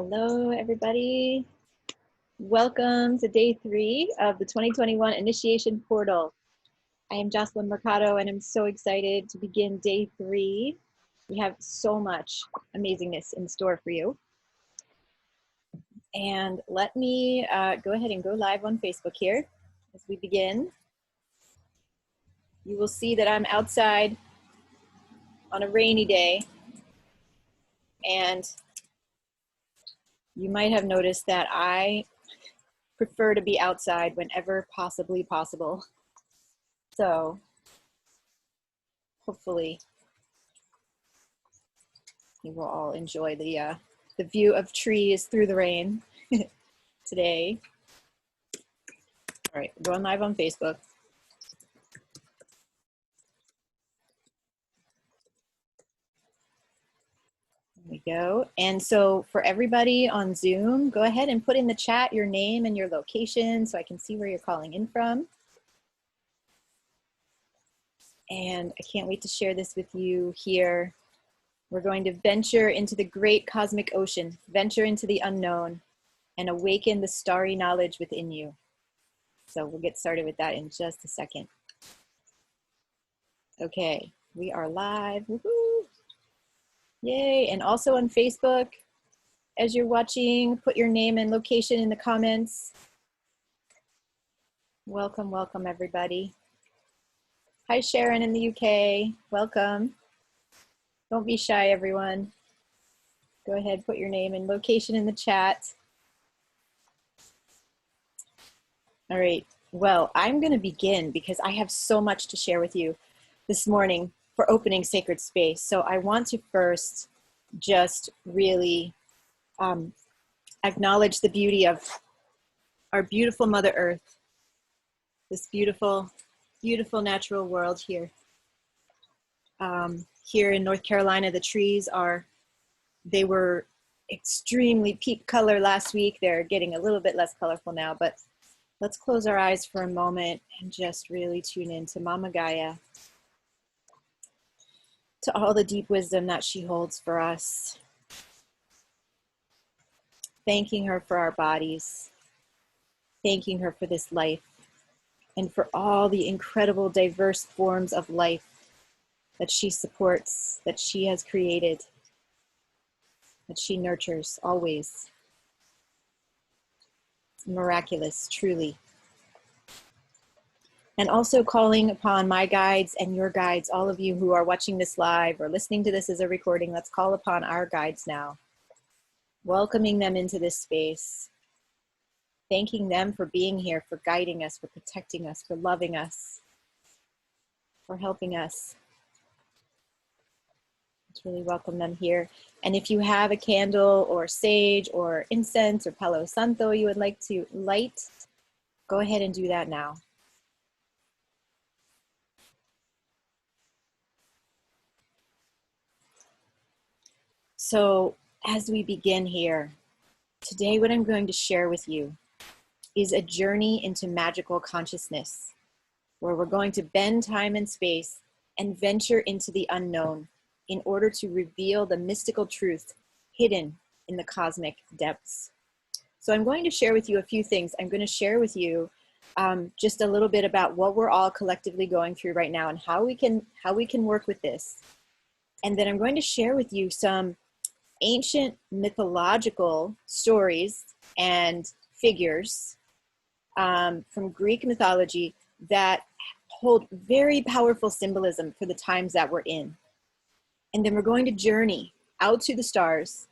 Hello, everybody. Welcome to day 3 of the 2021 Initiation Portal. I am Jocelyn Mercado, and I'm so excited to begin day 3. We have so much amazingness in store for you. And let me go ahead and go live on Facebook here as we begin. You will see that I'm outside on a rainy day, and you might have noticed that I prefer to be outside whenever possibly possible. So hopefully you will all enjoy the view of trees through the rain today. All right, going live on Facebook. There we go. And so for everybody on Zoom, go ahead and put in the chat your name and your location so I can see where you're calling in from. And I can't wait to share this with you here. We're going to venture into the great cosmic ocean, venture into the unknown, and awaken the starry knowledge within you. So we'll get started with that in just a second. Okay, we are live. Woohoo! Yay! And also on Facebook, as you're watching, put your name and location in the comments. Welcome, welcome everybody. Hi Sharon in the UK, welcome. Don't be shy, everyone. Go ahead, put your name and location in the chat. All right, well, I'm gonna begin because I have so much to share with you this morning for opening sacred space. So I want to first just really acknowledge the beauty of our beautiful Mother Earth, this beautiful, beautiful natural world here. Here in North Carolina, the trees they were extremely peak color last week. They're getting a little bit less colorful now, but let's close our eyes for a moment and just really tune in to Mama Gaia, to all the deep wisdom that she holds for us. Thanking her for our bodies, thanking her for this life, and for all the incredible diverse forms of life that she supports, that she has created, that she nurtures always. Miraculous, truly. And also calling upon my guides and your guides, all of you who are watching this live or listening to this as a recording, let's call upon our guides now. Welcoming them into this space. Thanking them for being here, for guiding us, for protecting us, for loving us, for helping us. Let's really welcome them here. And if you have a candle or sage or incense or Palo Santo you would like to light, go ahead and do that now. So as we begin here, today what I'm going to share with you is a journey into magical consciousness, where we're going to bend time and space and venture into the unknown in order to reveal the mystical truth hidden in the cosmic depths. So I'm going to share with you a few things. I'm going to share with you just a little bit about what we're all collectively going through right now and how we can work with this. And then I'm going to share with you some ancient mythological stories and figures from Greek mythology that hold very powerful symbolism for the times that we're in. And then we're going to journey out to the stars,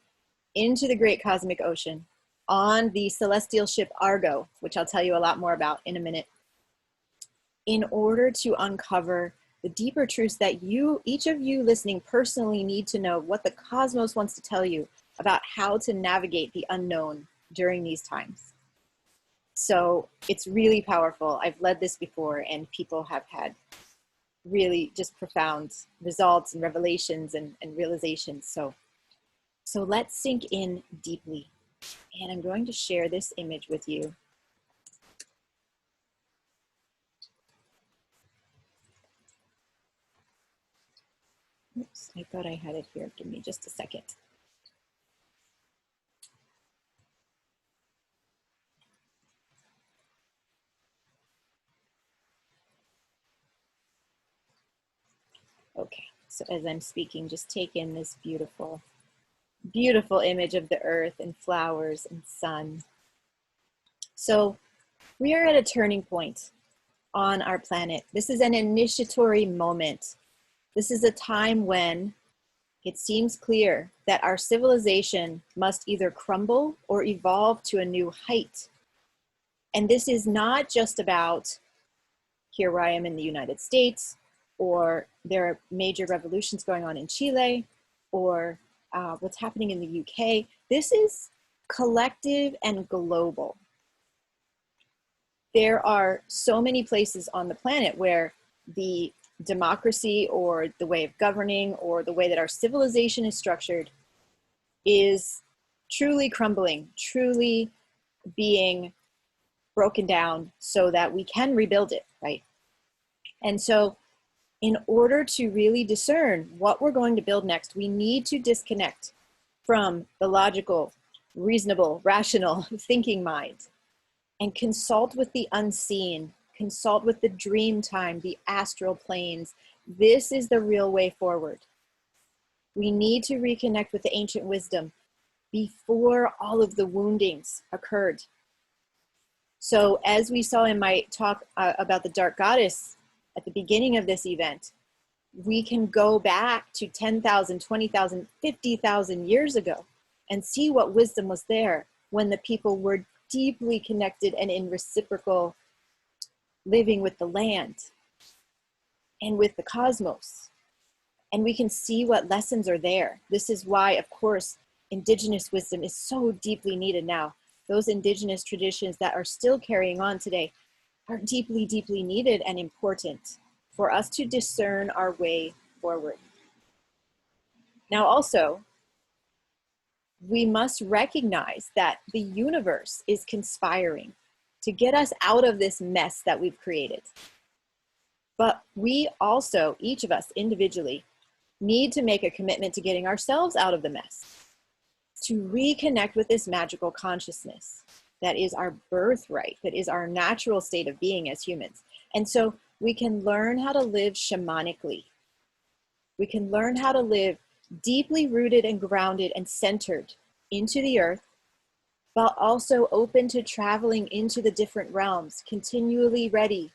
into the great cosmic ocean, on the celestial ship Argo, which I'll tell you a lot more about in a minute, in order to uncover the deeper truths that each of you listening personally need to know, what the cosmos wants to tell you about how to navigate the unknown during these times. So it's really powerful. I've led this before and people have had really just profound results and revelations and realizations. So let's sink in deeply. And I'm going to share this image with you. Oops, I thought I had it here. Give me just a second. So as I'm speaking, just take in this beautiful, beautiful image of the earth and flowers and sun. So we are at a turning point on our planet. This is an initiatory moment. This is a time when it seems clear that our civilization must either crumble or evolve to a new height. And this is not just about here where I am in the United States, or there are major revolutions going on in Chile, or what's happening in the UK. This is collective and global. There are so many places on the planet where the democracy or the way of governing or the way that our civilization is structured is truly crumbling, truly being broken down so that we can rebuild it, right? And so in order to really discern what we're going to build next, we need to disconnect from the logical, reasonable, rational thinking mind and consult with the unseen, consult with the dream time, the astral planes. This is the real way forward. We need to reconnect with the ancient wisdom before all of the woundings occurred. So as we saw in my talk about the dark goddess at the beginning of this event, we can go back to 10,000, 20,000, 50,000 years ago and see what wisdom was there when the people were deeply connected and in reciprocal living with the land and with the cosmos. And we can see what lessons are there. This is why, of course, indigenous wisdom is so deeply needed now. Those indigenous traditions that are still carrying on today are deeply, deeply needed and important for us to discern our way forward. Now also, we must recognize that the universe is conspiring to get us out of this mess that we've created. But we also, each of us individually, need to make a commitment to getting ourselves out of the mess, to reconnect with this magical consciousness that is our birthright, that is our natural state of being as humans. And so we can learn how to live shamanically. We can learn how to live deeply rooted and grounded and centered into the earth, but also open to traveling into the different realms, continually ready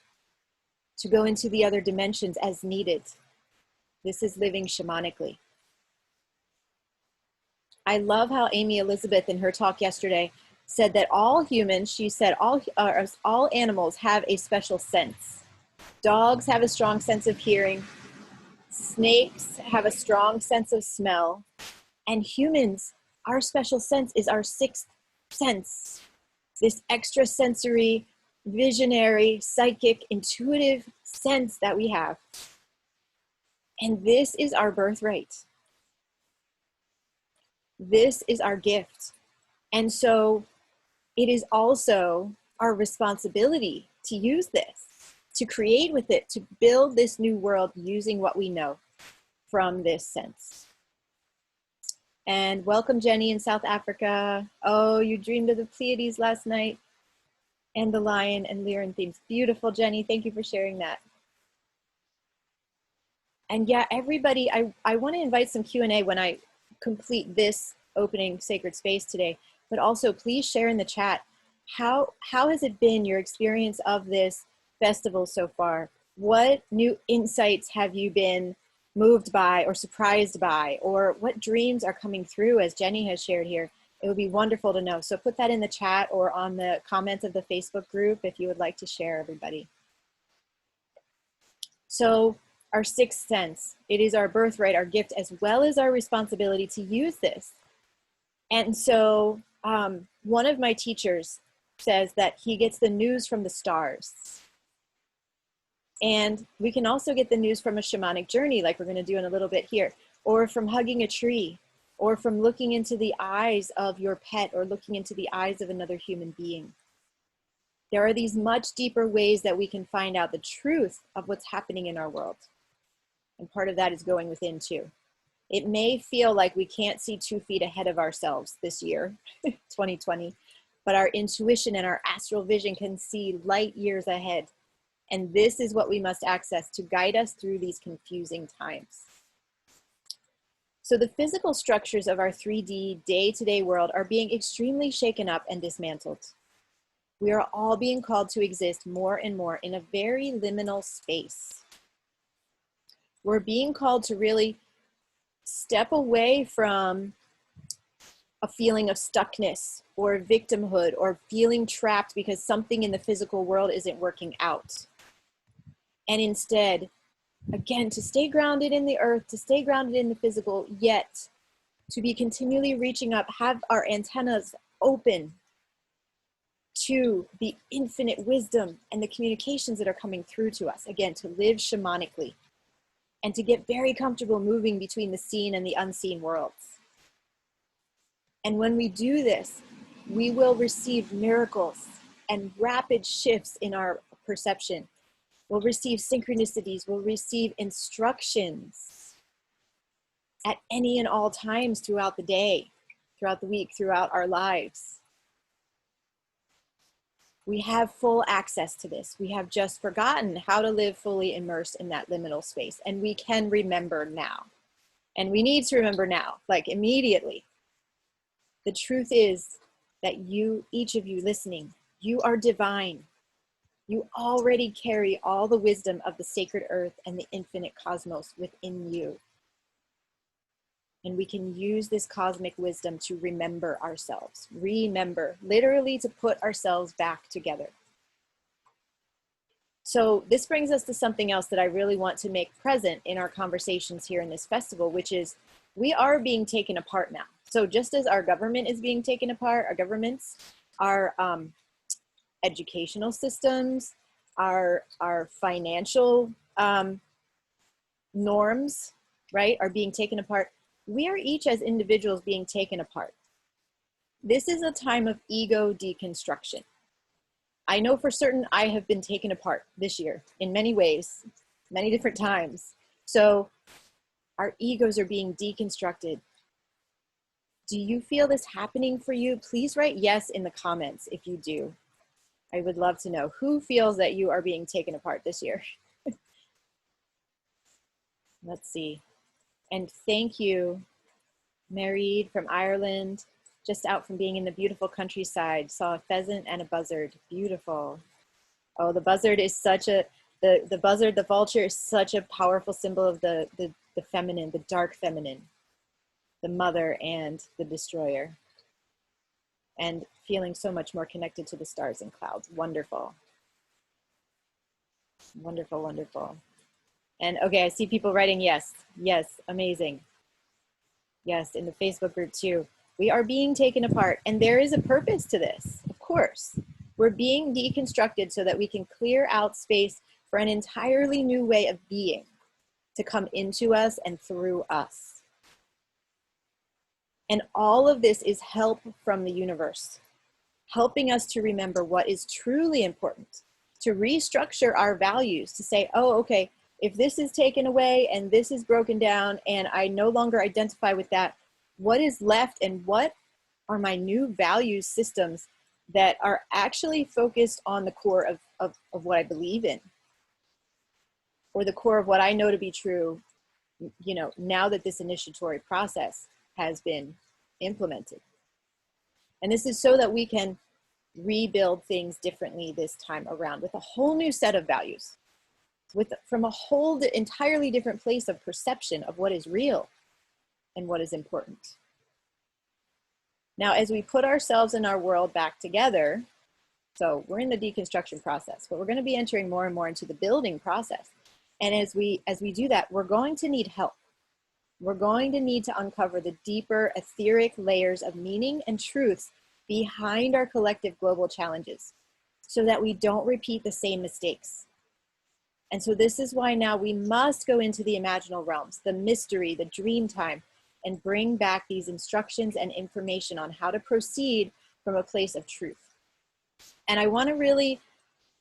to go into the other dimensions as needed. This is living shamanically. I love how Amy Elizabeth in her talk yesterday said that all humans, she said all animals have a special sense. Dogs have a strong sense of hearing. Snakes have a strong sense of smell. And humans, our special sense is our sixth sense. This extrasensory, visionary, psychic, intuitive sense that we have. And this is our birthright. This is our gift. And so it is also our responsibility to use this, to create with it, to build this new world using what we know from this sense. And welcome, Jenny in South Africa. Oh, you dreamed of the Pleiades last night and the lion and Lyran themes. Beautiful, Jenny. Thank you for sharing that. And yeah, everybody, I want to invite some Q&A when I complete this opening sacred space today, but also please share in the chat, how has it been your experience of this festival so far? What new insights have you been moved by or surprised by, or what dreams are coming through as Jenny has shared here? It would be wonderful to know. So put that in the chat or on the comments of the Facebook group if you would like to share, everybody. So our sixth sense, it is our birthright, our gift, as well as our responsibility to use this. And so one of my teachers says that he gets the news from the stars. And we can also get the news from a shamanic journey, like we're going to do in a little bit here, or from hugging a tree, or from looking into the eyes of your pet, or looking into the eyes of another human being. There are these much deeper ways that we can find out the truth of what's happening in our world. And part of that is going within too. It may feel like we can't see 2 feet ahead of ourselves this year, 2020, but our intuition and our astral vision can see light years ahead. And this is what we must access to guide us through these confusing times. So the physical structures of our 3D day-to-day world are being extremely shaken up and dismantled. We are all being called to exist more and more in a very liminal space. We're being called to really step away from a feeling of stuckness or victimhood or feeling trapped because something in the physical world isn't working out. And instead, again, to stay grounded in the earth, to stay grounded in the physical, yet to be continually reaching up, have our antennas open to the infinite wisdom and the communications that are coming through to us. Again, to live shamanically and to get very comfortable moving between the seen and the unseen worlds. And when we do this, we will receive miracles and rapid shifts in our perception. We'll receive synchronicities, we'll receive instructions at any and all times throughout the day, throughout the week, throughout our lives. We have full access to this. We have just forgotten how to live fully immersed in that liminal space. And we can remember now. And we need to remember now, like immediately. The truth is that you, each of you listening, you are divine. You already carry all the wisdom of the sacred earth and the infinite cosmos within you. And we can use this cosmic wisdom to remember ourselves. Remember, literally to put ourselves back together. So this brings us to something else that I really want to make present in our conversations here in this festival, which is we are being taken apart now. So just as our government is being taken apart, our governments, our educational systems, our financial norms, right, are being taken apart. We are each as individuals being taken apart. This is a time of ego deconstruction. I know for certain I have been taken apart this year in many ways, many different times. So our egos are being deconstructed. Do you feel this happening for you? Please write yes in the comments if you do. I would love to know who feels that you are being taken apart this year. Let's see. And thank you, Mareed from Ireland, just out from being in the beautiful countryside, saw a pheasant and a buzzard. Beautiful. Oh, the buzzard is such a, the buzzard, the vulture is such a powerful symbol of the feminine, the dark feminine, the mother and the destroyer. And feeling so much more connected to the stars and clouds. Wonderful. Wonderful, wonderful. And okay, I see people writing yes. Yes, amazing. Yes, in the Facebook group too. We are being taken apart, and there is a purpose to this, of course. We're being deconstructed so that we can clear out space for an entirely new way of being to come into us and through us. And all of this is help from the universe, helping us to remember what is truly important, to restructure our values, to say, oh, okay, if this is taken away and this is broken down and I no longer identify with that, what is left and what are my new value systems that are actually focused on the core of what I believe in, or the core of what I know to be true, you know, now that this initiatory process has been implemented. And this is so that we can rebuild things differently this time around with a whole new set of values, from a whole entirely different place of perception of what is real and what is important. Now, as we put ourselves and our world back together, so we're in the deconstruction process, but we're going to be entering more and more into the building process. And as we do that, we're going to need help. We're going to need to uncover the deeper etheric layers of meaning and truths behind our collective global challenges so that we don't repeat the same mistakes. And so this is why now we must go into the imaginal realms, the mystery, the dream time, and bring back these instructions and information on how to proceed from a place of truth. And I want to really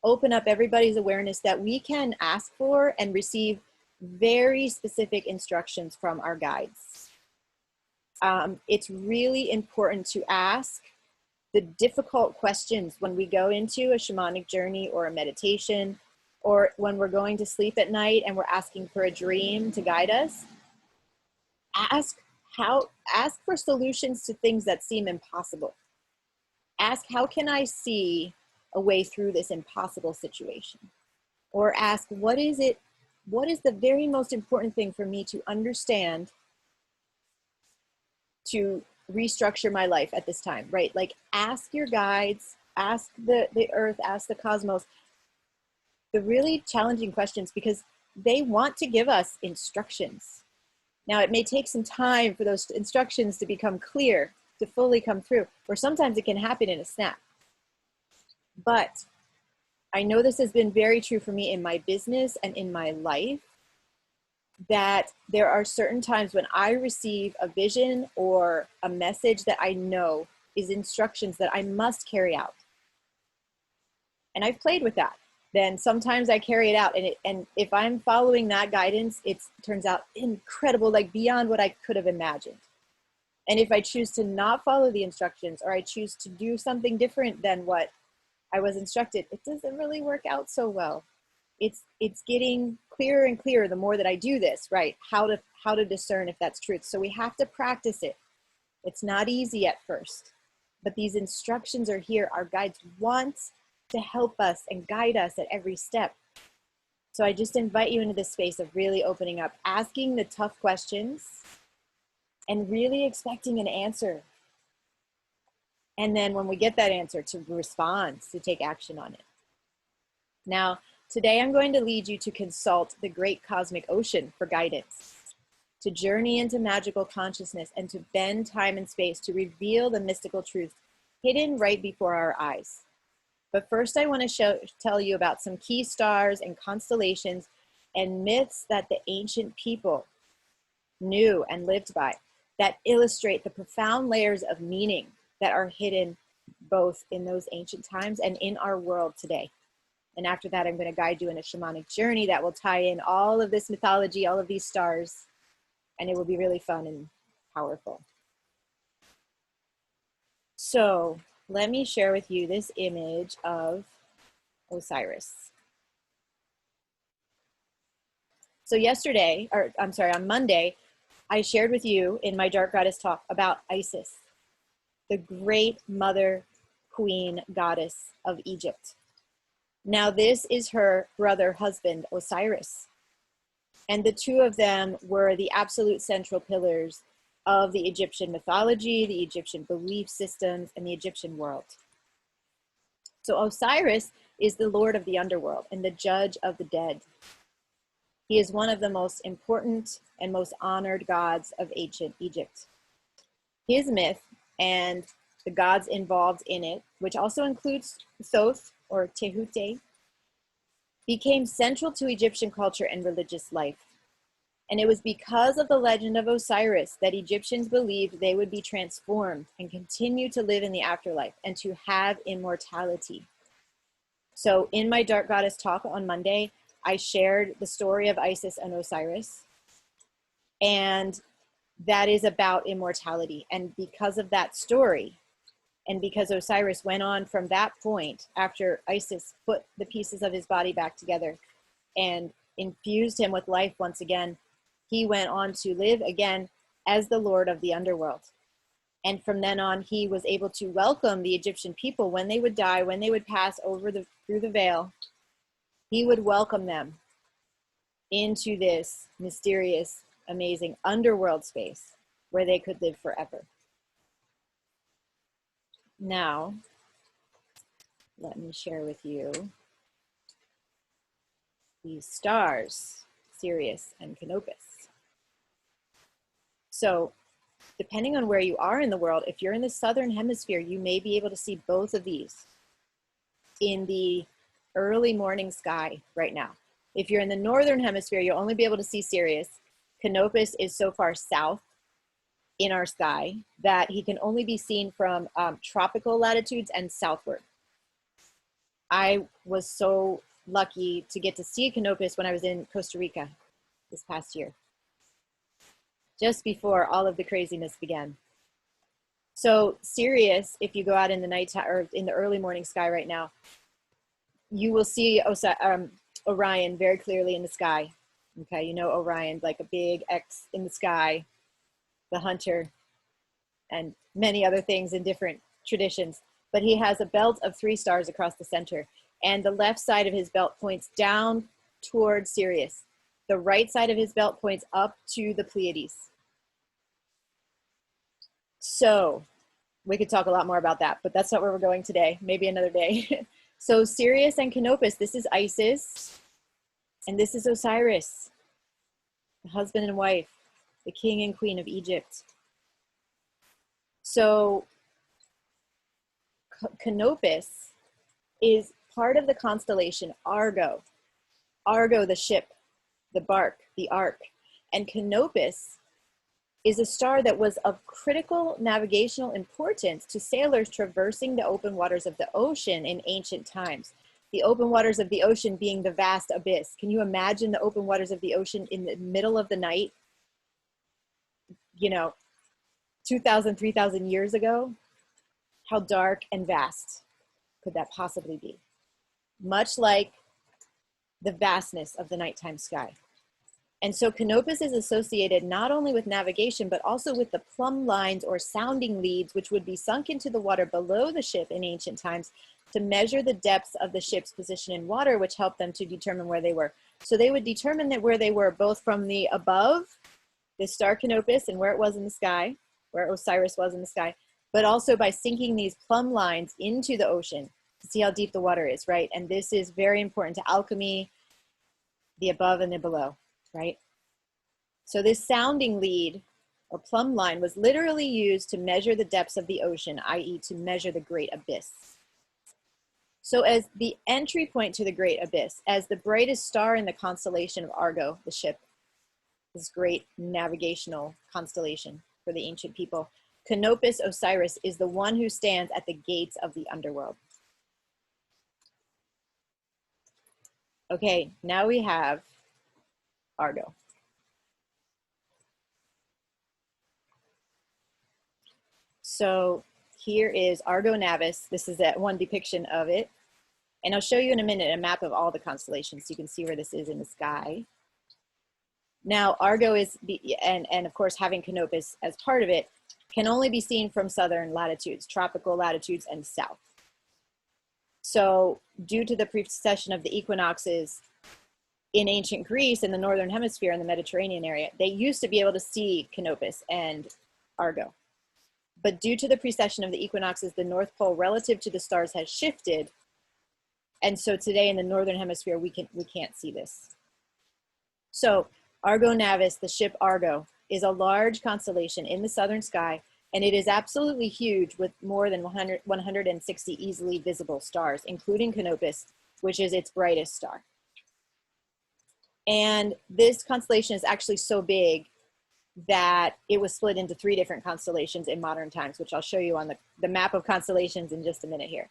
open up everybody's awareness that we can ask for and receive very specific instructions from our guides. It's really important to ask the difficult questions when we go into a shamanic journey or a meditation, or when we're going to sleep at night and we're asking for a dream to guide us. Ask ask for solutions to things that seem impossible. Ask, how can I see a way through this impossible situation? Or ask, what is the very most important thing for me to understand to restructure my life at this time, right? Like, ask your guides, ask the earth, ask the cosmos, the really challenging questions, because they want to give us instructions. Now, it may take some time for those instructions to become clear, to fully come through, or sometimes it can happen in a snap. But I know this has been very true for me in my business and in my life, that there are certain times when I receive a vision or a message that I know is instructions that I must carry out. And I've played with that. Then sometimes I carry it out, and if I'm following that guidance, it turns out incredible, like beyond what I could have imagined. And if I choose to not follow the instructions, or I choose to do something different than what I was instructed, it doesn't really work out so well. It's getting clearer and clearer the more that I do this, right? How to discern if that's truth. So we have to practice it. It's not easy at first, but these instructions are here. Our guides want to help us and guide us at every step. So I just invite you into this space of really opening up, asking the tough questions, and really expecting an answer. And then when we get that answer, to respond, to take action on it. Now, today I'm going to lead you to consult the great cosmic ocean for guidance, to journey into magical consciousness, and to bend time and space to reveal the mystical truth hidden right before our eyes. But first, I want to tell you about some key stars and constellations and myths that the ancient people knew and lived by, that illustrate the profound layers of meaning that are hidden both in those ancient times and in our world today. And after that, I'm going to guide you in a shamanic journey that will tie in all of this mythology, all of these stars, and it will be really fun and powerful. So let me share with you this image of Osiris. So on Monday, I shared with you in my Dark Goddess talk about Isis, the great mother, queen, goddess of Egypt. Now, this is her brother husband, Osiris. And the two of them were the absolute central pillars of the Egyptian mythology, the Egyptian belief systems, and the Egyptian world. So Osiris is the lord of the underworld and the judge of the dead. He is one of the most important and most honored gods of ancient Egypt. His myth and the gods involved in it, which also includes Thoth or Tehute, became central to Egyptian culture and religious life. And it was because of the legend of Osiris that Egyptians believed they would be transformed and continue to live in the afterlife and to have immortality. So in my Dark Goddess talk on Monday, I shared the story of Isis and Osiris, and that is about immortality. And because of that story, and because Osiris went on from that point, after Isis put the pieces of his body back together and infused him with life once again, he went on to live again as the lord of the underworld. And from then on, he was able to welcome the Egyptian people when they would die, when they would pass through the veil. He would welcome them into this mysterious, amazing underworld space where they could live forever. Now, let me share with you these stars, Sirius and Canopus. So, depending on where you are in the world, if you're in the southern hemisphere, you may be able to see both of these in the early morning sky right now. If you're in the northern hemisphere, you'll only be able to see Sirius. Canopus is so far south in our sky that he can only be seen from tropical latitudes and southward. I was so lucky to get to see Canopus when I was in Costa Rica this past year, just before all of the craziness began. So Sirius, if you go out in the nighttime or in the early morning sky right now, you will see Orion very clearly in the sky. Okay, you know Orion, like a big X in the sky. the hunter, and many other things in different traditions. But he has a belt of 3 stars across the center, and the left side of his belt points down toward Sirius. The right side of his belt points up to the Pleiades. So we could talk a lot more about that, but that's not where we're going today, maybe another day. So Sirius and Canopus, this is Isis, and this is Osiris, the husband and wife, the king and queen of Egypt. So Canopus is part of the constellation Argo. Argo, the ship, the bark, the ark. And Canopus is a star that was of critical navigational importance to sailors traversing the open waters of the ocean in ancient times. The open waters of the ocean being the vast abyss. Can you imagine the open waters of the ocean in the middle of the night? 2,000, 3,000 years ago? How dark and vast could that possibly be? Much like the vastness of the nighttime sky. And so Canopus is associated not only with navigation, but also with the plumb lines or sounding leads, which would be sunk into the water below the ship in ancient times to measure the depths of the ship's position in water, which helped them to determine where they were. So they would determine that where they were both from the above, the star Canopus, and where it was in the sky, where Osiris was in the sky, but also by sinking these plumb lines into the ocean to see how deep the water is, right? And this is very important to alchemy, the above and the below, right? So this sounding lead or plumb line was literally used to measure the depths of the ocean, i.e. to measure the great abyss. So as the entry point to the great abyss, as the brightest star in the constellation of Argo, the ship, this great navigational constellation for the ancient people, Canopus Osiris is the one who stands at the gates of the underworld. Okay, now we have Argo. So here is Argo Navis. This is that one depiction of it. And I'll show you in a minute a map of all the constellations so you can see where this is in the sky. Now Argo is, and of course having Canopus as part of it, can only be seen from southern latitudes, tropical latitudes and south. So due to the precession of the equinoxes in ancient Greece in the northern hemisphere in the Mediterranean area, they used to be able to see Canopus and Argo. But due to the precession of the equinoxes, the North Pole relative to the stars has shifted. And so today in the northern hemisphere, we can't see this. So Argo Navis, the ship Argo, is a large constellation in the southern sky, and it is absolutely huge with more than 160 easily visible stars, including Canopus, which is its brightest star. And this constellation is actually so big that it was split into 3 different constellations in modern times, which I'll show you on the map of constellations in just a minute here.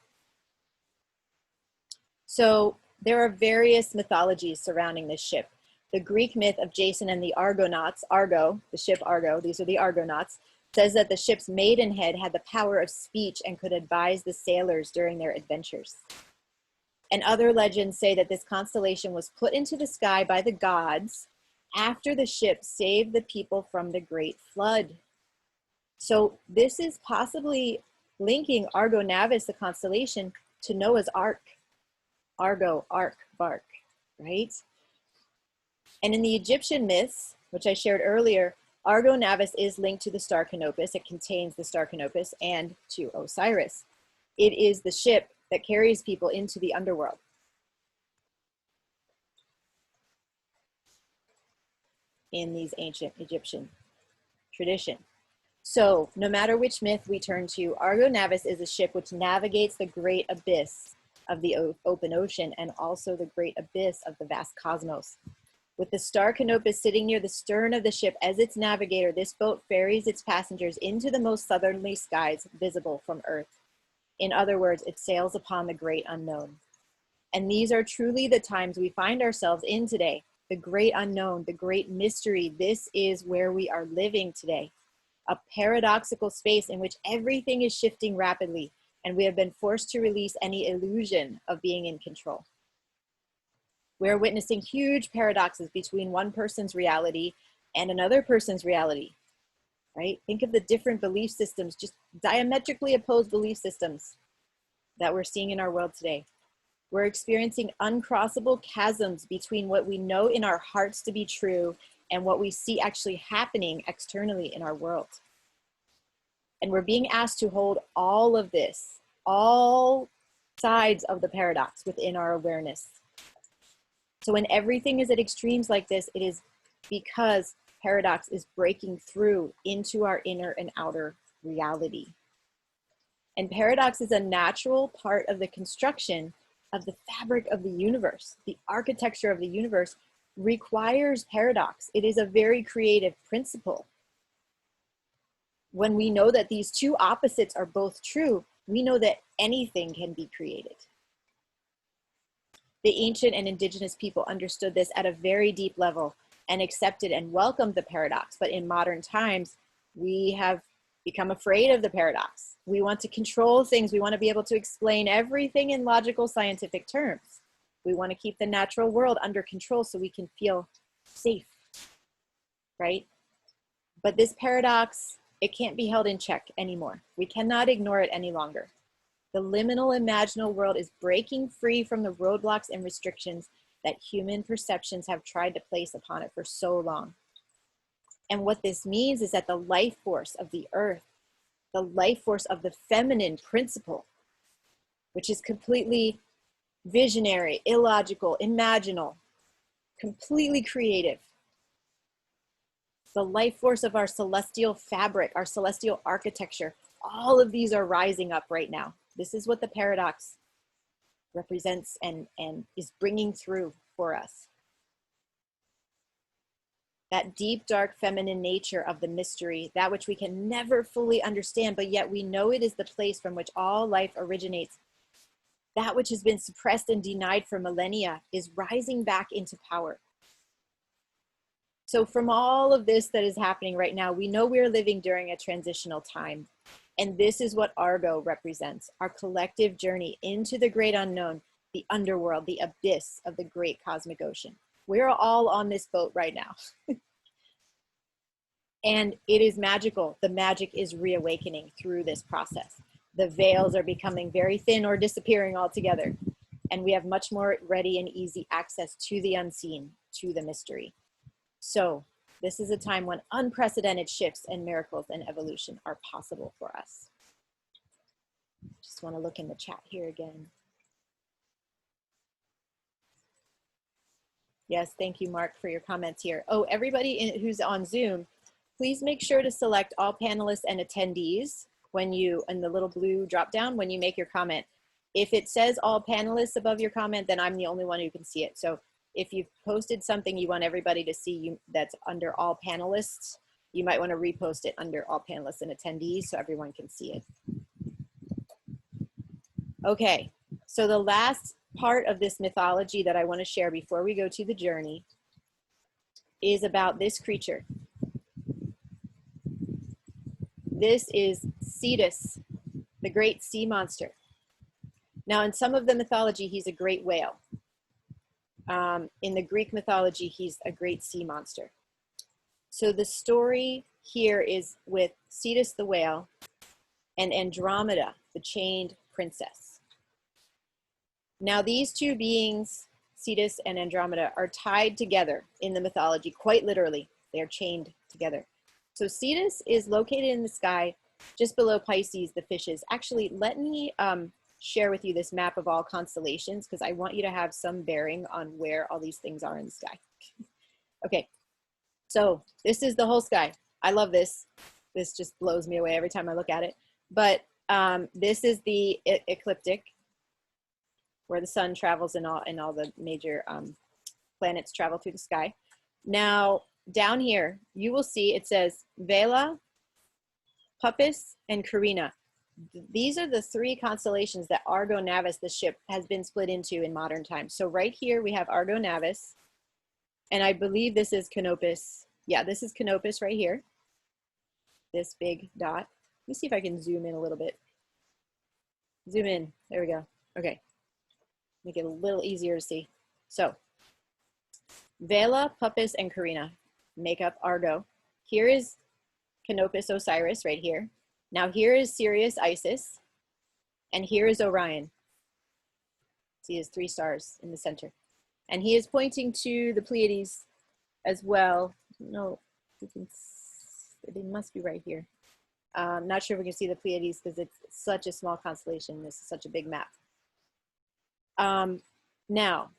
So there are various mythologies surrounding this ship. The Greek myth of Jason and the Argonauts, Argo, the ship Argo, these are the Argonauts, says that the ship's maidenhead had the power of speech and could advise the sailors during their adventures. And other legends say that this constellation was put into the sky by the gods after the ship saved the people from the great flood. So this is possibly linking Argo Navis, the constellation, to Noah's Ark. Argo, Ark, Bark, right? And in the Egyptian myths, which I shared earlier, Argo Navis is linked to the star Canopus. It contains the star Canopus and to Osiris. It is the ship that carries people into the underworld. In these ancient Egyptian tradition. So no matter which myth we turn to, Argo Navis is a ship which navigates the great abyss of the open ocean and also the great abyss of the vast cosmos. With the star Canopus sitting near the stern of the ship as its navigator, this boat ferries its passengers into the most southerly skies visible from Earth. In other words, it sails upon the great unknown. And these are truly the times we find ourselves in today. The great unknown, the great mystery. This is where we are living today. A paradoxical space in which everything is shifting rapidly, and we have been forced to release any illusion of being in control. We are witnessing huge paradoxes between one person's reality and another person's reality, right? Think of the different belief systems, just diametrically opposed belief systems that we're seeing in our world today. We're experiencing uncrossable chasms between what we know in our hearts to be true and what we see actually happening externally in our world. And we're being asked to hold all of this, all sides of the paradox within our awareness. So when everything is at extremes like this, it is because paradox is breaking through into our inner and outer reality. And paradox is a natural part of the construction of the fabric of the universe. The architecture of the universe requires paradox. It is a very creative principle. When we know that these two opposites are both true, we know that anything can be created. The ancient and indigenous people understood this at a very deep level and accepted and welcomed the paradox. But in modern times, we have become afraid of the paradox. We want to control things. We want to be able to explain everything in logical, scientific terms. We want to keep the natural world under control so we can feel safe, right? But this paradox, it can't be held in check anymore. We cannot ignore it any longer. The liminal imaginal world is breaking free from the roadblocks and restrictions that human perceptions have tried to place upon it for so long. And what this means is that the life force of the earth, the life force of the feminine principle, which is completely visionary, illogical, imaginal, completely creative, the life force of our celestial fabric, our celestial architecture, all of these are rising up right now. This is what the paradox represents and is bringing through for us. That deep, dark, feminine nature of the mystery, that which we can never fully understand, but yet we know it is the place from which all life originates. That which has been suppressed and denied for millennia is rising back into power. So from all of this that is happening right now, we know we're living during a transitional time. And this is what Argo represents, our collective journey into the great unknown, the underworld, the abyss of the great cosmic ocean. We're all on this boat right now. And it is magical. The magic is reawakening through this process. The veils are becoming very thin or disappearing altogether. And we have much more ready and easy access to the unseen, to the mystery. So this is a time when unprecedented shifts and miracles and evolution are possible for us. Just want to look in the chat here again. Yes, thank you, Mark, for your comments here. Oh, everybody who's on Zoom, please make sure to select all panelists and attendees when you, in the little blue drop down, when you make your comment. If it says all panelists above your comment, then I'm the only one who can see it. So if you've posted something you want everybody to see you that's under all panelists, you might want to repost it under all panelists and attendees so everyone can see it. Okay, so the last part of this mythology that I want to share before we go to the journey is about this creature. This is Cetus, the great sea monster. Now, in some of the mythology, he's a great whale. In the Greek mythology, he's a great sea monster. So the story here is with Cetus the whale and Andromeda, the chained princess. Now, these two beings, Cetus and Andromeda, are tied together in the mythology, quite literally. They're chained together. So Cetus is located in the sky just below Pisces, the fishes. Actually, let me share with you this map of all constellations because I want you to have some bearing on where all these things are in the sky. Okay, so this is the whole sky. I love this. This just blows me away every time I look at it. But this is the ecliptic, where the sun travels and all the major planets travel through the sky. Now, down here, you will see it says Vela, Puppis, and Carina. These are the three constellations that Argo Navis, the ship, has been split into in modern times. So right here, we have Argo Navis, and I believe this is Canopus. Yeah, this is Canopus right here, this big dot. Let me see if I can zoom in a little bit. Zoom in, there we go. Okay, make it a little easier to see. So, Vela, Puppis, and Carina make up Argo. Here is Canopus Osiris right here. Now here is Sirius Isis, and here is Orion. See his 3 stars in the center. And he is pointing to the Pleiades as well. No, they must be right here. Not sure if we can see the Pleiades because it's such a small constellation. This is such a big map. Now,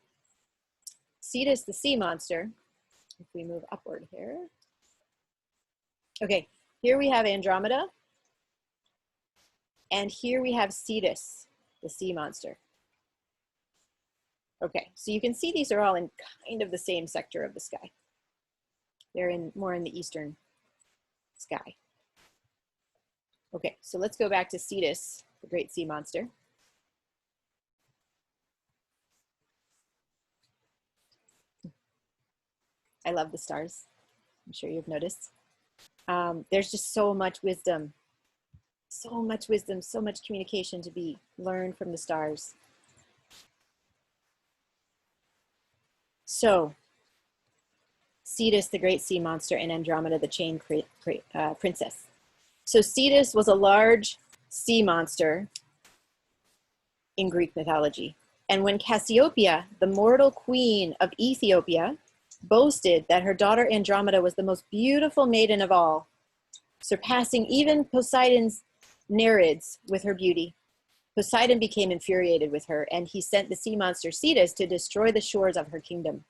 Cetus, the sea monster, if we move upward here. Okay, here we have Andromeda. And here we have Cetus, the sea monster. Okay, so you can see these are all in kind of the same sector of the sky. They're more in the eastern sky. Okay, so let's go back to Cetus, the great sea monster. I love the stars. I'm sure you've noticed. There's just so much wisdom, so much communication to be learned from the stars. So, Cetus, the great sea monster, and Andromeda, the chain princess. So Cetus was a large sea monster in Greek mythology. And when Cassiopeia, the mortal queen of Ethiopia, boasted that her daughter Andromeda was the most beautiful maiden of all, surpassing even Poseidon's Nereids with her beauty, Poseidon became infuriated with her, and he sent the sea monster Cetus to destroy the shores of her kingdom.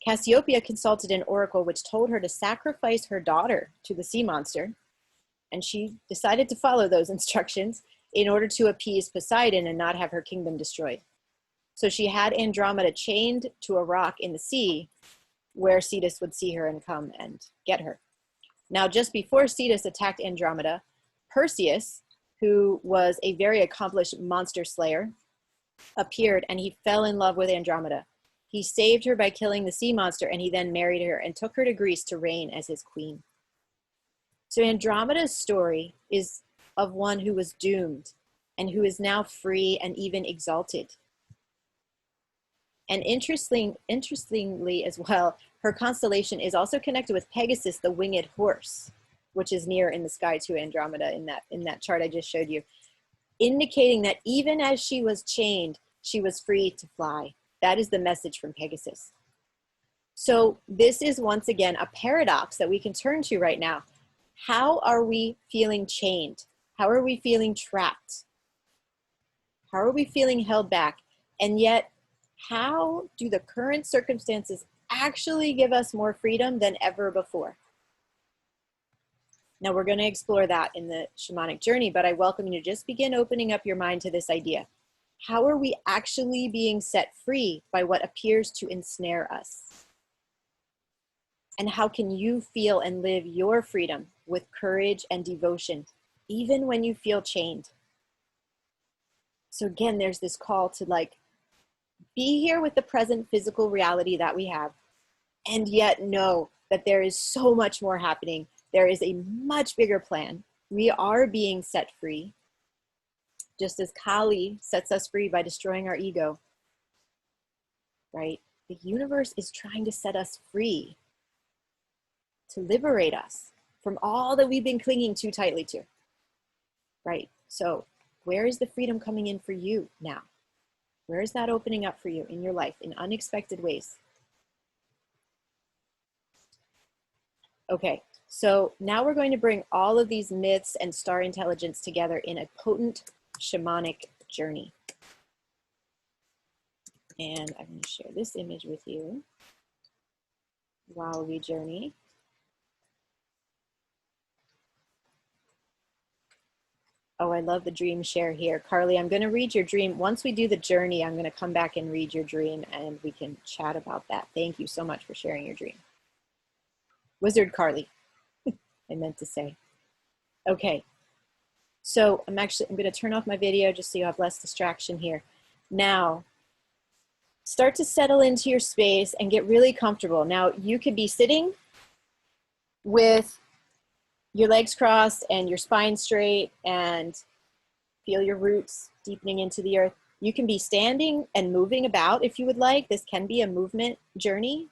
Cassiopeia consulted an oracle which told her to sacrifice her daughter to the sea monster, and she decided to follow those instructions in order to appease Poseidon and not have her kingdom destroyed. So she had Andromeda chained to a rock in the sea where Cetus would see her and come and get her. Now, just before Cetus attacked Andromeda, Perseus, who was a very accomplished monster slayer, appeared, and he fell in love with Andromeda. He saved her by killing the sea monster, and he then married her and took her to Greece to reign as his queen. So Andromeda's story is of one who was doomed and who is now free and even exalted. And interestingly as well, her constellation is also connected with Pegasus, the winged horse, which is near in the sky to Andromeda in that chart I just showed you, indicating that even as she was chained, she was free to fly. That is the message from Pegasus. So this is once again a paradox that we can turn to right now. How are we feeling chained? How are we feeling trapped? How are we feeling held back? And yet, how do the current circumstances actually give us more freedom than ever before? Now we're going to explore that in the shamanic journey, but I welcome you to just begin opening up your mind to this idea. How are we actually being set free by what appears to ensnare us? And how can you feel and live your freedom with courage and devotion, even when you feel chained? So again, there's this call to be here with the present physical reality that we have, and yet know that there is so much more happening. There is a much bigger plan. We are being set free, just as Kali sets us free by destroying our ego, right? The universe is trying to set us free, to liberate us from all that we've been clinging too tightly to, right? So where is the freedom coming in for you now? Where is that opening up for you in your life in unexpected ways? Okay, so now we're going to bring all of these myths and star intelligence together in a potent shamanic journey. And I'm going to share this image with you while we journey. Oh, I love the dream share here. Carly, I'm going to read your dream. Once we do the journey, I'm going to come back and read your dream and we can chat about that. Thank you so much for sharing your dream. Wizard Carly, I meant to say. Okay, so I'm going to turn off my video just so you have less distraction here. Now, start to settle into your space and get really comfortable. Now, you could be sitting with your legs crossed and your spine straight and feel your roots deepening into the earth. You can be standing and moving about if you would like. This can be a movement journey.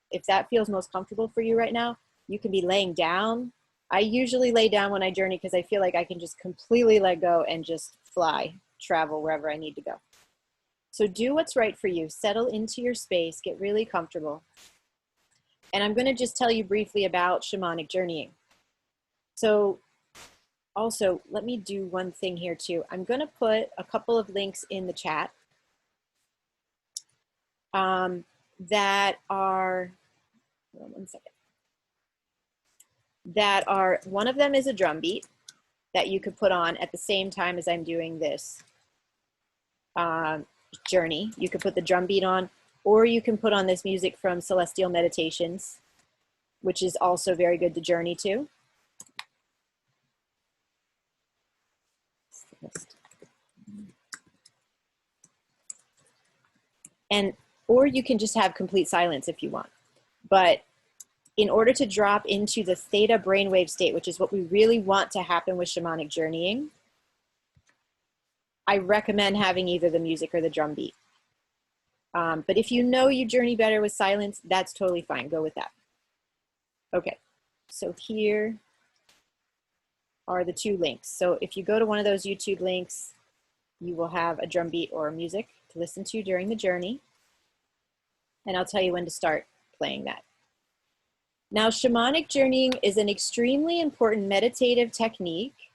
If that feels most comfortable for you right now, you can be laying down. I usually lay down when I journey because I feel like I can just completely let go and just fly, travel wherever I need to go. So do what's right for you. Settle into your space, get really comfortable. And I'm going to just tell you briefly about shamanic journeying. So also, let me do one thing here too. I'm going to put a couple of links in the chat that are, hold on one second, that are, one of them is a drum beat that you could put on at the same time as I'm doing this journey. You could put the drum beat on, or you can put on this music from Celestial Meditations, which is also very good to journey to. And, or you can just have complete silence if you want. But in order to drop into the theta brainwave state, which is what we really want to happen with shamanic journeying, I recommend having either the music or the drum beat. But if you know you journey better with silence, that's totally fine. Go with that. Okay, so here are the two links. So if you go to one of those YouTube links, you will have a drum beat or music to listen to during the journey. And I'll tell you when to start playing that. Now, shamanic journeying is an extremely important meditative technique,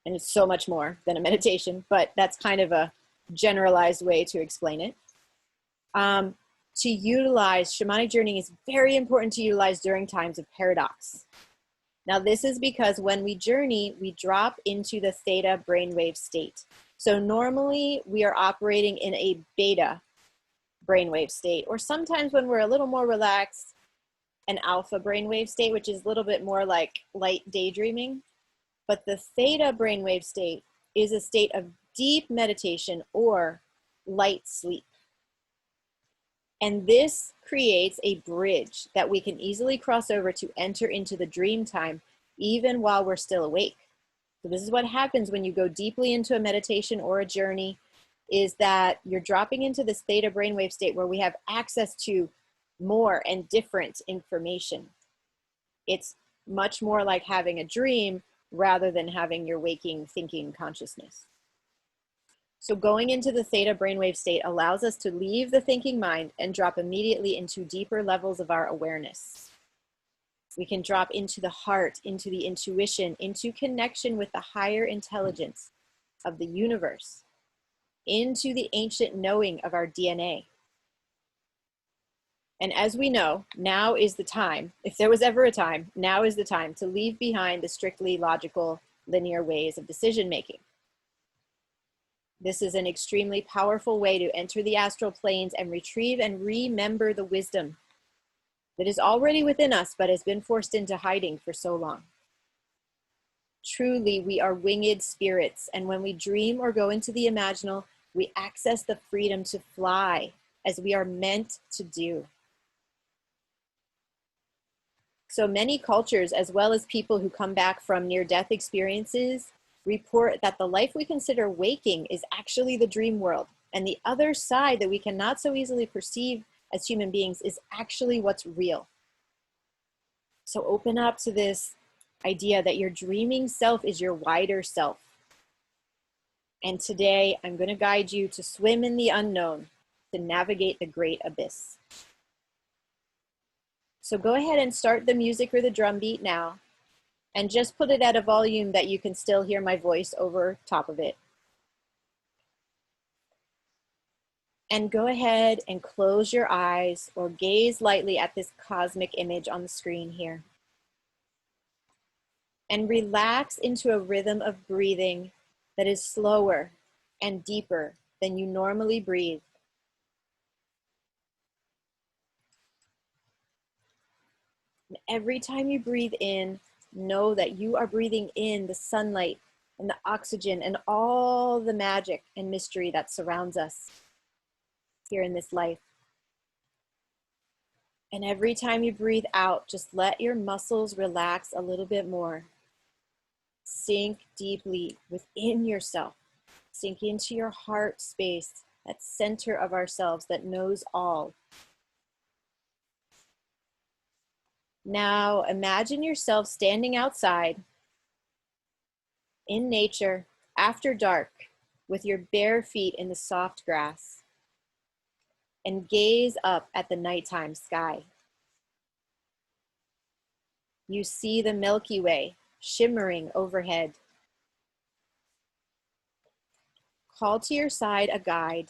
and it's so much more than a meditation, but that's kind of a generalized way to explain it. To utilize, shamanic journeying is very important to utilize during times of paradox. Now, this is because when we journey, we drop into the theta brainwave state. So normally we are operating in a beta brainwave state, or sometimes when we're a little more relaxed, an alpha brainwave state, which is a little bit more like light daydreaming. But the theta brainwave state is a state of deep meditation or light sleep. And this creates a bridge that we can easily cross over to enter into the dream time, even while we're still awake. So this is what happens when you go deeply into a meditation or a journey, is that you're dropping into this theta brainwave state where we have access to more and different information. It's much more like having a dream rather than having your waking thinking consciousness. So going into the theta brainwave state allows us to leave the thinking mind and drop immediately into deeper levels of our awareness. We can drop into the heart, into the intuition, into connection with the higher intelligence of the universe, into the ancient knowing of our DNA. And as we know, now is the time, if there was ever a time, now is the time to leave behind the strictly logical, linear ways of decision making. This is an extremely powerful way to enter the astral planes and retrieve and remember the wisdom that is already within us, but has been forced into hiding for so long. Truly, we are winged spirits, and when we dream or go into the imaginal, we access the freedom to fly as we are meant to do. So many cultures, as well as people who come back from near-death experiences, report that the life we consider waking is actually the dream world, and the other side that we cannot so easily perceive as human beings is actually what's real. So open up to this idea that your dreaming self is your wider self. And today I'm going to guide you to swim in the unknown, to navigate the great abyss. So go ahead and start the music or the drum beat now, and just put it at a volume that you can still hear my voice over top of it. And go ahead and close your eyes or gaze lightly at this cosmic image on the screen here. And relax into a rhythm of breathing that is slower and deeper than you normally breathe. And every time you breathe in, know that you are breathing in the sunlight and the oxygen and all the magic and mystery that surrounds us here in this life. And every time you breathe out, just let your muscles relax a little bit more. Sink deeply within yourself. Sink into your heart space, that center of ourselves that knows all. Now imagine yourself standing outside in nature after dark with your bare feet in the soft grass, and gaze up at the nighttime sky. You see the Milky Way shimmering overhead. Call to your side a guide.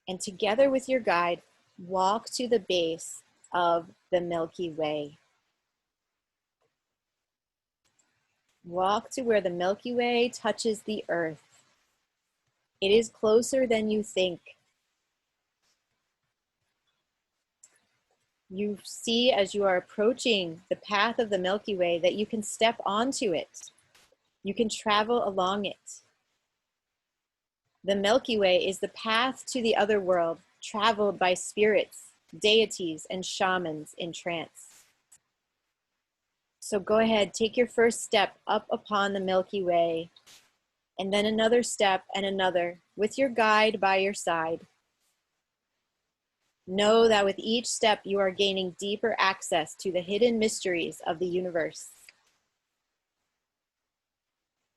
And together with your guide, walk to the base of the Milky Way. Walk to where the Milky Way touches the earth. It is closer than you think. You see as you are approaching the path of the Milky Way that you can step onto it. You can travel along it. The Milky Way is the path to the other world, traveled by spirits, deities, and shamans in trance. So go ahead, take your first step up upon the Milky Way, and then another step and another, with your guide by your side. Know that with each step you are gaining deeper access to the hidden mysteries of the universe.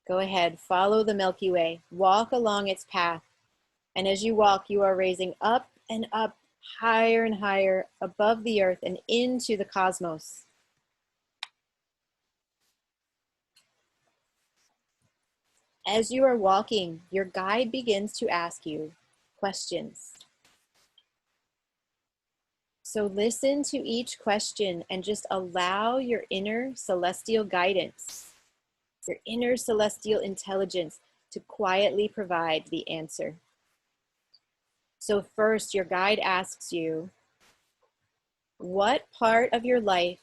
Go ahead, follow the Milky Way, walk along its path, and as you walk, you are raising up and up, higher and higher, above the earth and into the cosmos. As you are walking, your guide begins to ask you questions. So listen to each question and just allow your inner celestial guidance, your inner celestial intelligence to quietly provide the answer. So first, your guide asks you, what part of your life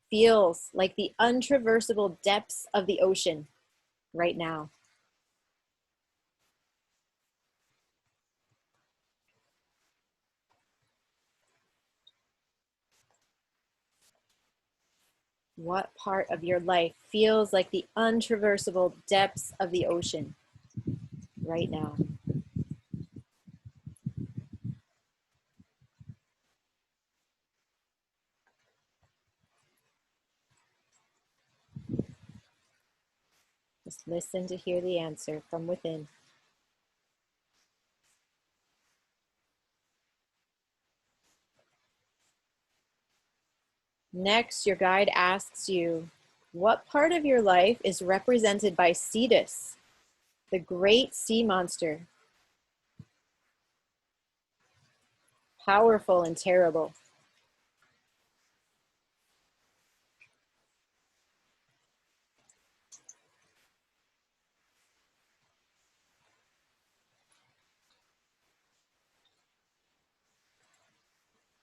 feels like the untraversable depths of the ocean right now? What part of your life feels like the untraversable depths of the ocean right now? Just listen to hear the answer from within. Next, your guide asks you, what part of your life is represented by Cetus, the great sea monster? Powerful and terrible.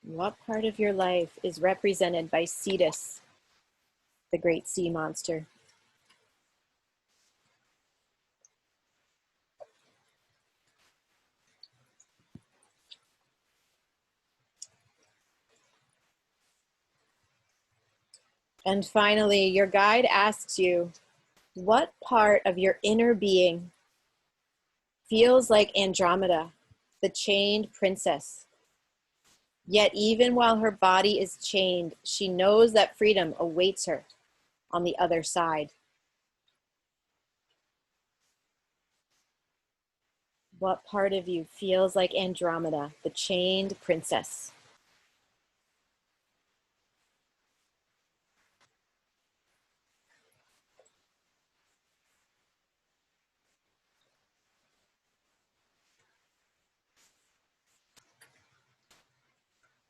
What part of your life is represented by Cetus, the great sea monster? And finally, your guide asks you, what part of your inner being feels like Andromeda, the chained princess? Yet even while her body is chained, she knows that freedom awaits her on the other side. What part of you feels like Andromeda, the chained princess?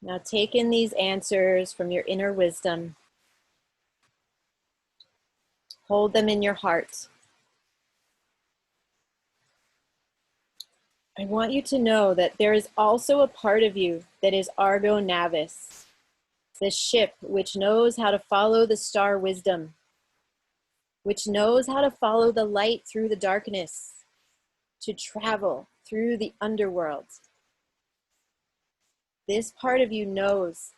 Now take in these answers from your inner wisdom. Hold them in your heart. I want you to know that there is also a part of you that is Argo Navis, the ship which knows how to follow the star wisdom, which knows how to follow the light through the darkness, to travel through the underworld. This part of you knows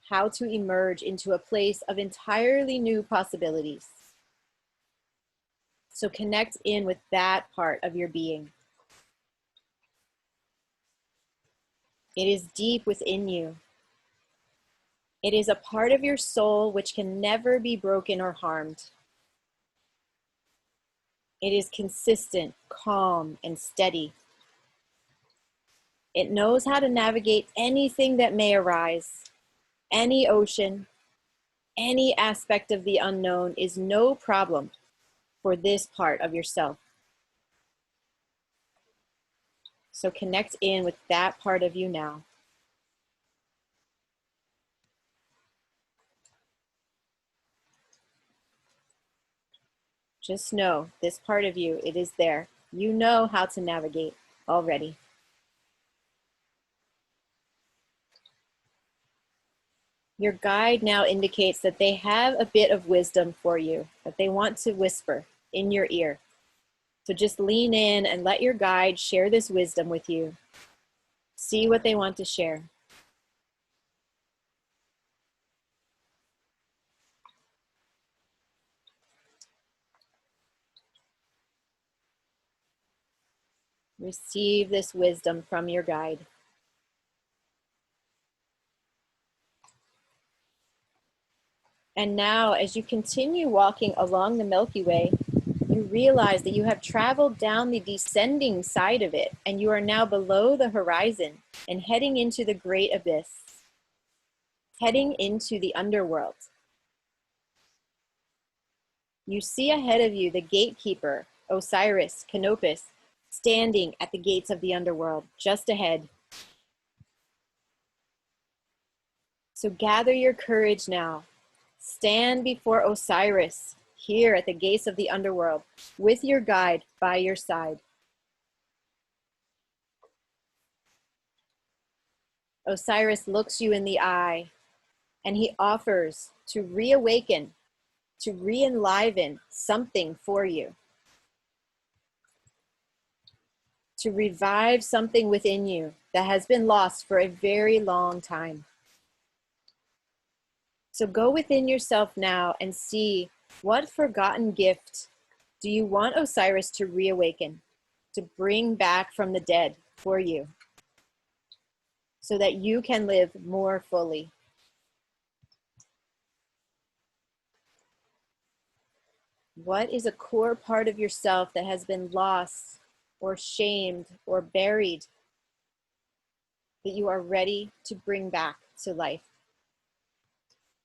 how to emerge into a place of entirely new possibilities. So connect in with that part of your being. It is deep within you. It is a part of your soul which can never be broken or harmed. It is consistent, calm, and steady. It knows how to navigate anything that may arise. Any ocean, any aspect of the unknown is no problem for this part of yourself. So connect in with that part of you now. Just know this part of you, it is there. You know how to navigate already. Your guide now indicates that they have a bit of wisdom for you, that they want to whisper in your ear. So just lean in and let your guide share this wisdom with you. See what they want to share. Receive this wisdom from your guide. And now, as you continue walking along the Milky Way, you realize that you have traveled down the descending side of it, and you are now below the horizon and heading into the great abyss, heading into the underworld. You see ahead of you the gatekeeper, Osiris, Canopus, standing at the gates of the underworld, just ahead. So gather your courage now. Stand before Osiris, here at the gates of the underworld, with your guide by your side. Osiris looks you in the eye, and he offers to reawaken, to re-enliven something for you, to revive something within you that has been lost for a very long time. So go within yourself now and see, what forgotten gift do you want Osiris to reawaken, to bring back from the dead for you, so that you can live more fully? What is a core part of yourself that has been lost or shamed or buried that you are ready to bring back to life?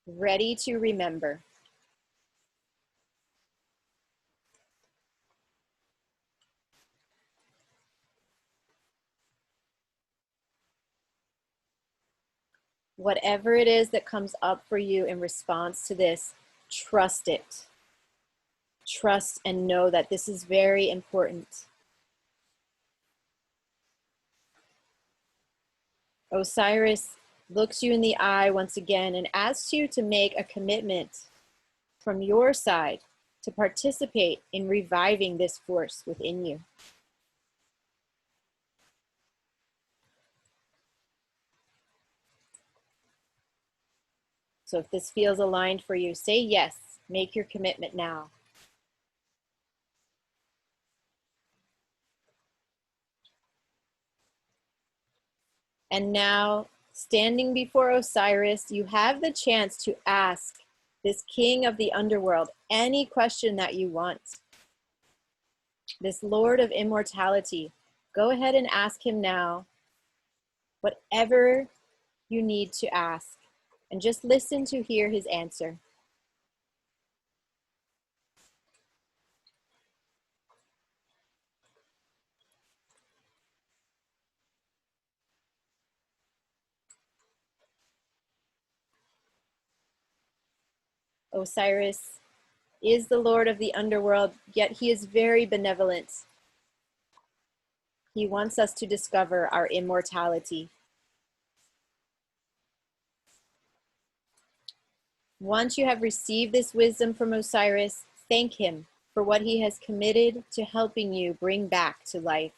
Ready to remember. Whatever it is that comes up for you in response to this, trust it. Trust and know that this is very important. Osiris looks you in the eye once again and asks you to make a commitment from your side to participate in reviving this force within you. So if this feels aligned for you, say yes. Make your commitment now. And now, standing before Osiris, you have the chance to ask this king of the underworld any question that you want. This Lord of immortality, go ahead and ask him now whatever you need to ask, and just listen to hear his answer. Osiris is the Lord of the underworld, yet he is very benevolent. He wants us to discover our immortality. Once you have received this wisdom from Osiris, thank him for what he has committed to helping you bring back to life.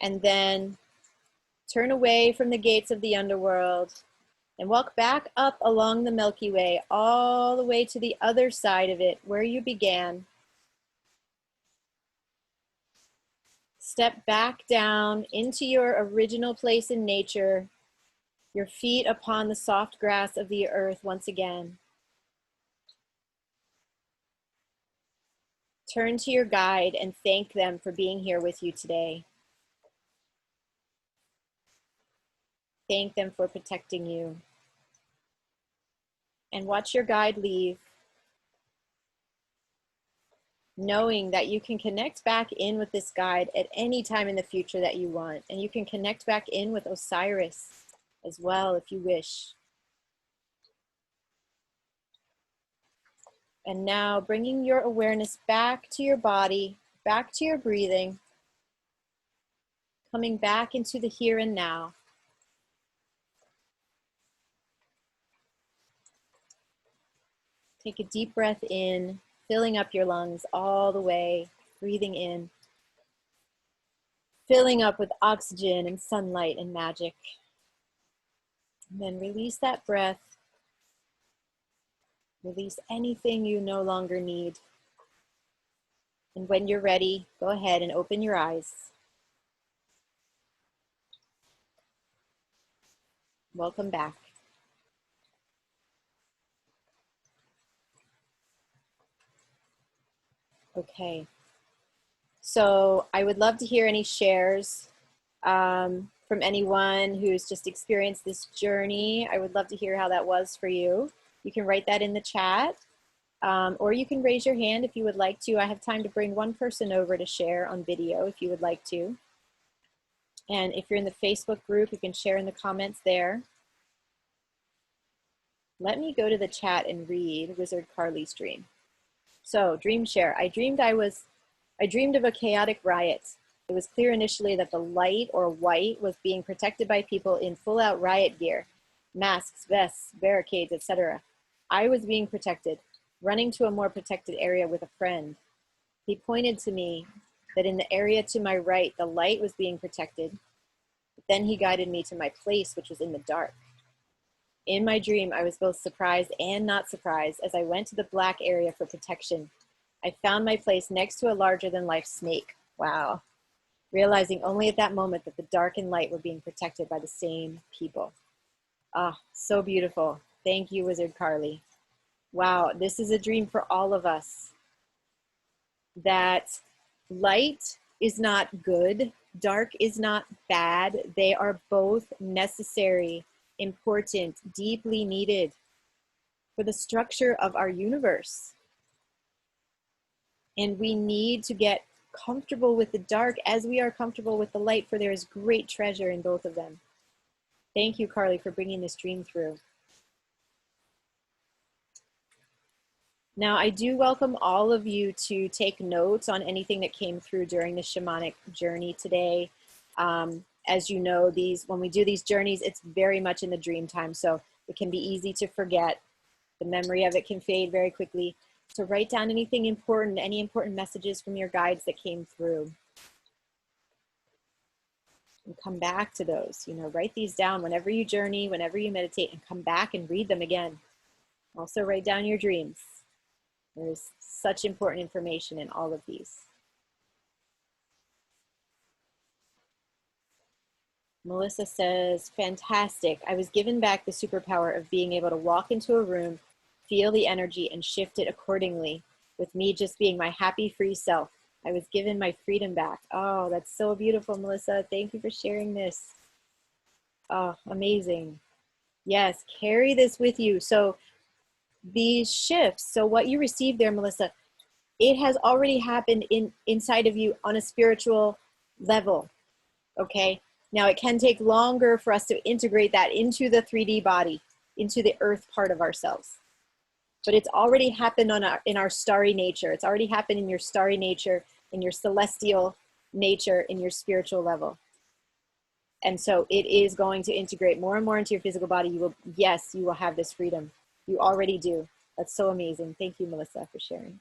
And then turn away from the gates of the underworld and walk back up along the Milky Way, all the way to the other side of it, where you began. Step back down into your original place in nature, your feet upon the soft grass of the earth once again. Turn to your guide and thank them for being here with you today. Thank them for protecting you. And watch your guide leave, knowing that you can connect back in with this guide at any time in the future that you want. And you can connect back in with Osiris as well if you wish. And now bringing your awareness back to your body, back to your breathing, coming back into the here and now. Take a deep breath in, filling up your lungs all the way, breathing in, filling up with oxygen and sunlight and magic. And then release that breath. Release anything you no longer need. And when you're ready, go ahead and open your eyes. Welcome back. Okay, so I would love to hear any shares from anyone who's just experienced this journey. I would love to hear how that was for you. You can write that in the chat, or you can raise your hand if you would like to. I have time to bring one person over to share on video if you would like to. And if you're in the Facebook group, you can share in the comments there. Let me go to the chat and read Wizard Carly's dream. So, dream share. I dreamed of a chaotic riot. It was clear initially that the light or white was being protected by people in full-out riot gear, masks, vests, barricades, etc. I was being protected, running to a more protected area with a friend. He pointed to me that in the area to my right, the light was being protected. But then he guided me to my place, which was in the dark. In my dream, I was both surprised and not surprised as I went to the black area for protection. I found my place next to a larger-than-life snake. Wow. Realizing only at that moment that the dark and light were being protected by the same people. Ah, so beautiful. Thank you, Wizard Carly. Wow, this is a dream for all of us. That light is not good, dark is not bad. They are both necessary, important, deeply needed for the structure of our universe. And we need to get comfortable with the dark as we are comfortable with the light, for there is great treasure in both of them. Thank you, Carly, for bringing this dream through. Now, I do welcome all of you to take notes on anything that came through during the shamanic journey today. As you know, when we do these journeys, it's very much in the dream time, so it can be easy to forget. The memory of it can fade very quickly. So write down anything important, any important messages from your guides that came through. And come back to those, write these down whenever you journey, whenever you meditate, and come back and read them again. Also write down your dreams. There's such important information in all of these. Melissa says, fantastic. I was given back the superpower of being able to walk into a room, feel the energy, and shift it accordingly, with me just being my happy, free self. I was given my freedom back. Oh, that's so beautiful, Melissa. Thank you for sharing this. Oh, amazing. Yes, carry this with you. So these shifts, so what you received there, Melissa, it has already happened inside of you on a spiritual level, okay? Now, it can take longer for us to integrate that into the 3D body, into the earth part of ourselves. But it's already happened in our starry nature. It's already happened in your starry nature, in your celestial nature, in your spiritual level. And so it is going to integrate more and more into your physical body. You will have this freedom. You already do. That's so amazing. Thank you, Melissa, for sharing.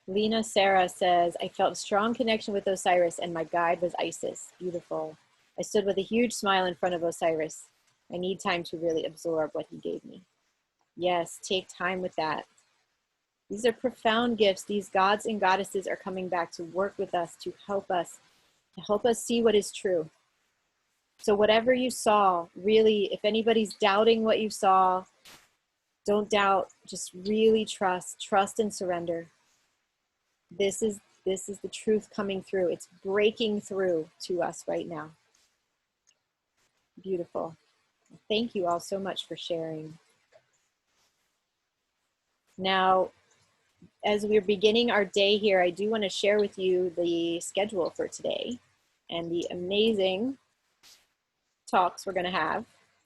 Lena Sarah says, I felt a strong connection with Osiris and my guide was Isis. Beautiful. I stood with a huge smile in front of Osiris. I need time to really absorb what he gave me. Yes, take time with that. These are profound gifts. These gods and goddesses are coming back to work with us, to help us see what is true. So whatever you saw, really, if anybody's doubting what you saw, don't doubt, just really trust and surrender. This is the truth coming through. It's breaking through to us right now. Beautiful. Thank you all so much for sharing. Now, as we're beginning our day here, I do want to share with you the schedule for today and the amazing talks we're going to have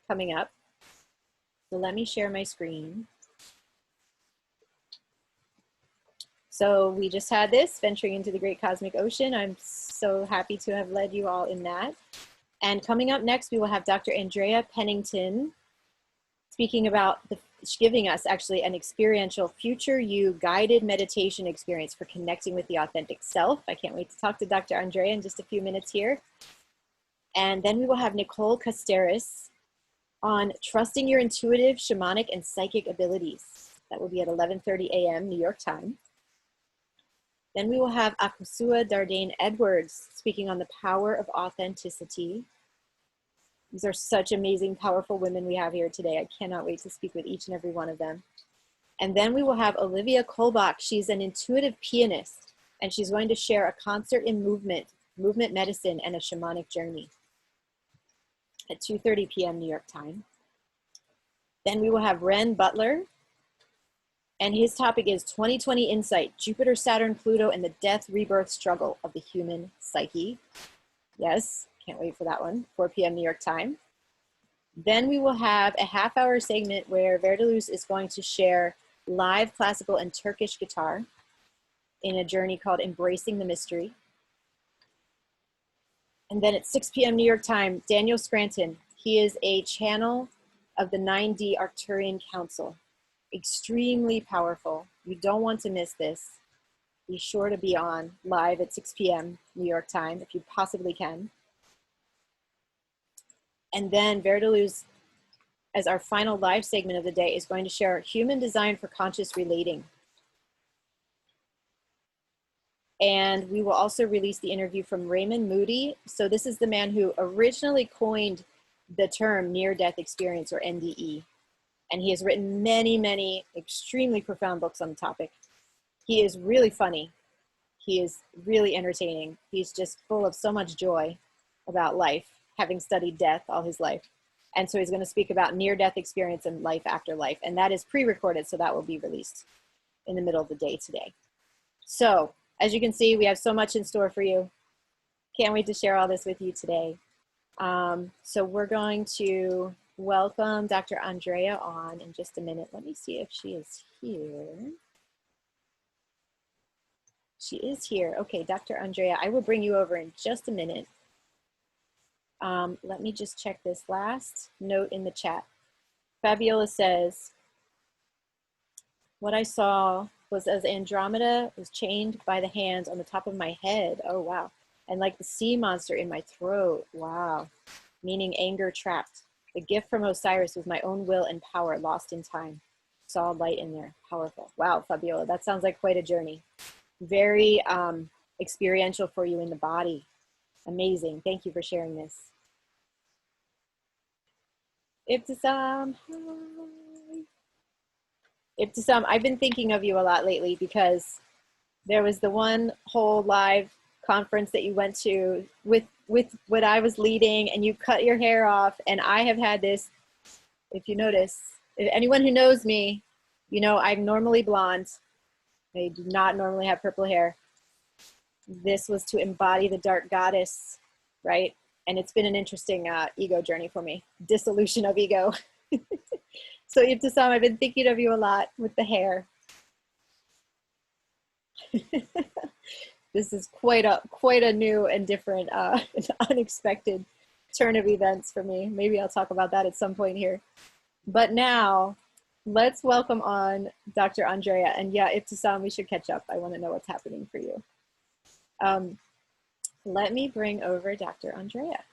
coming up. So let me share my screen. So we just had this, Venturing into the Great Cosmic Ocean. I'm so happy to have led you all in that. And coming up next, we will have Dr. Andrea Pennington speaking about giving us actually an experiential future you guided meditation experience for connecting with the authentic self. I can't wait to talk to Dr. Andrea in just a few minutes here. And then we will have Nicole Casteris on trusting your intuitive, shamanic, and psychic abilities. That will be at 11:30 a.m. New York time. Then we will have Akusua Dardane Edwards speaking on the power of authenticity. These are such amazing, powerful women we have here today. I cannot wait to speak with each and every one of them. And then we will have Olivia Kolbach. She's an intuitive pianist, and she's going to share a concert in movement medicine, and a shamanic journey at 2:30 p.m. New York time. Then we will have Ren Butler, and his topic is 2020 Insight, Jupiter, Saturn, Pluto, and the death rebirth struggle of the human psyche. Yes, can't wait for that one, 4 p.m. New York time. Then we will have a half-hour segment where Verdeluz is going to share live classical and Turkish guitar in a journey called Embracing the Mystery. And then at 6 p.m. New York time, Daniel Scranton. He is a channel of the 9D Arcturian Council. Extremely powerful. You don't want to miss this. Be sure to be on live at 6 p.m. New York time if you possibly can. And then Verdeluz, as our final live segment of the day, is going to share Human Design for Conscious Relating. And we will also release the interview from Raymond Moody. So this is the man who originally coined the term near-death experience, or NDE. And he has written many, many extremely profound books on the topic. He is really funny. He is really entertaining. He's just full of so much joy about life, having studied death all his life. And so he's going to speak about near-death experience and life after life. And that is pre-recorded, so that will be released in the middle of the day today. So, as you can see, we have so much in store for you. Can't wait to share all this with you today. So we're going to welcome Dr. Andrea on in just a minute. Let me see if she is here. She is here. Okay, Dr. Andrea, I will bring you over in just a minute. Let me just check this last note in the chat. Fabiola says, what I saw was as Andromeda was chained by the hands on the top of my head. Oh, wow. And like the sea monster in my throat. Wow. Meaning anger trapped. The gift from Osiris was my own will and power lost in time. Saw light in there. Powerful. Wow, Fabiola, that sounds like quite a journey. Very experiential for you in the body. Amazing. Thank you for sharing this. Ibtisam, hi. Ibtisam, I've been thinking of you a lot lately because there was the one whole live conference that you went to with what I was leading, and you cut your hair off, and I have had this, if you notice, if anyone who knows me, you know I'm normally blonde. I do not normally have purple hair. This was to embody the dark goddess, right? And it's been an interesting ego journey for me. Dissolution of ego. So Ibtisam, I've been thinking of you a lot with the hair. This is quite a new and different, unexpected turn of events for me. Maybe I'll talk about that at some point here. But now, let's welcome on Dr. Andrea. And yeah, Ibtisam, we should catch up. I want to know what's happening for you. Let me bring over Dr. Andrea.